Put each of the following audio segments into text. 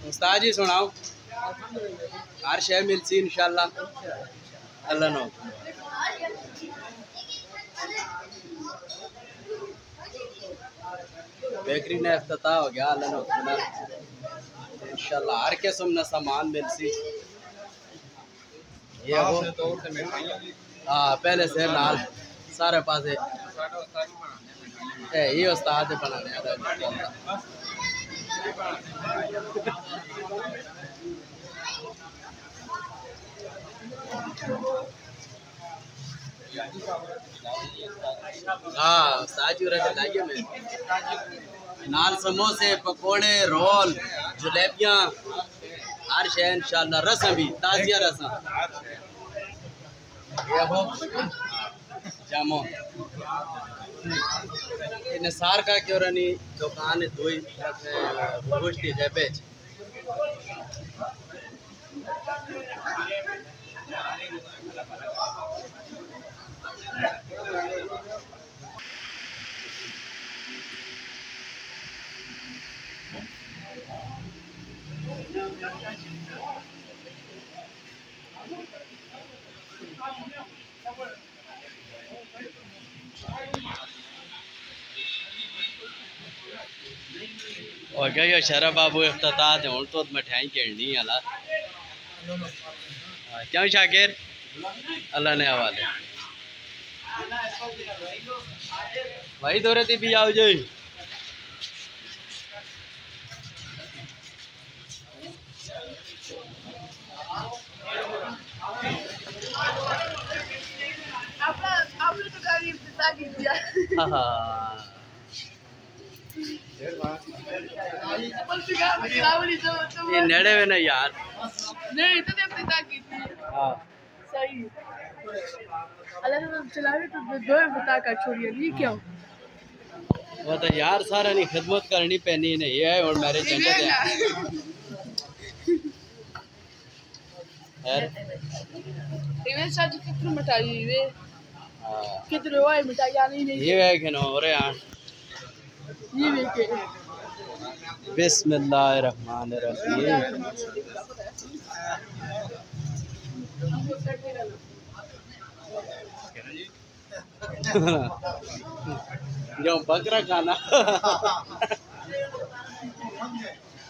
उस्ताद जी सुनाओ, हर शय मिलसी इंशाल्लाह। अल्लाह नो बेकरी ने इफ्तिताह हो गया। अल्लाह नो इंशाल्लाह हर किस्म ना सामान मिलसी। ये वो हाँ पहले से नाल सारे पासे ये उस्ताद बनाने हाँ उस्ताद जी लाइए में नाल समोसे पकोड़े रोल जलेबियाँ हर शय इंशाल्लाह। रसम भी ताज़िया रसम ये हो जामो निसार का क्यों रनी दुकान धोई गोश्ती है बेच और क्या ये शरा बाबू इफ्तिताह थे हूँ तो मिठाई खेलनी है ला क्यों शाकिर अल्लाह ने हवाले भाई दौरे थी भी आओ जी। ये नेड़े में ना यार नहीं तो इफ्तिताह की थी। हाँ सही अल्लाह ने चलावे तो दो इफ्तिताह का छोड़िए ये क्या वो तो यार सारा नहीं खिदमत करनी पैनी नहीं है और मेरे जंगल है इवेंट साथ कितने मिठाई वे कितने वाई मिठाई आनी नहीं ये है कि ना हो रहे हैं ये वे के बिस्मिल्लाहिर्रहमानिर्रहीम जो बकरा खाना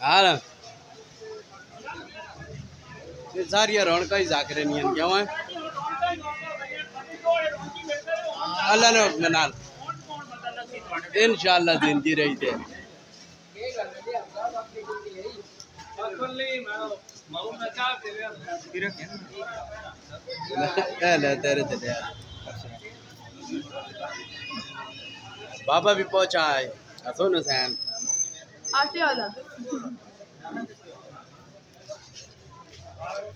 हाँ ना ये सारी रौनक ही जाकर नहीं है क्यों है अल्लाह ने अपने नाल इंशाल्लाह जिंदगी रही थे बाबा भी पहुंचा है हसन हुसैन आटे वाला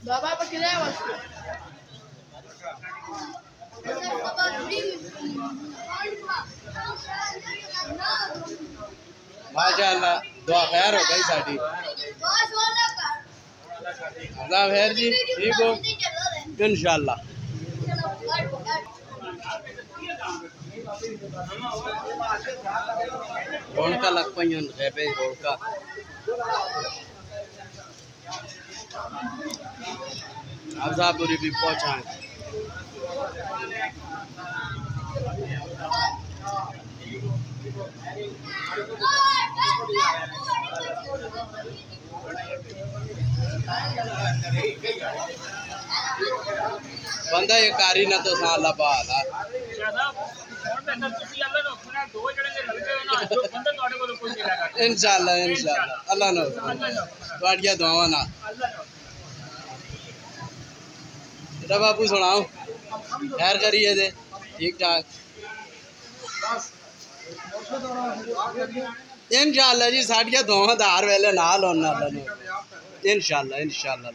बाबा पर किराया वास्ते माशाअल्लाह दुआ खैर हो गई साड़ी अल्लाह खैर जी ठीक हो इंशाल्लाह रोनका लग पई पे रोनका आजापुरी भी पहुंचाएं बंदा ये कारी ना तो साला बाला इंशाल्लाह इंशाल्लाह अल्लाह ने दुआवां ना तो बापू सुनाओ खैर करिए दे ठीक ठाक इंशाल्लाह जी साढ़िया दोवां धार वेले नाल होने इंशाल्लाह इंशाल्लाह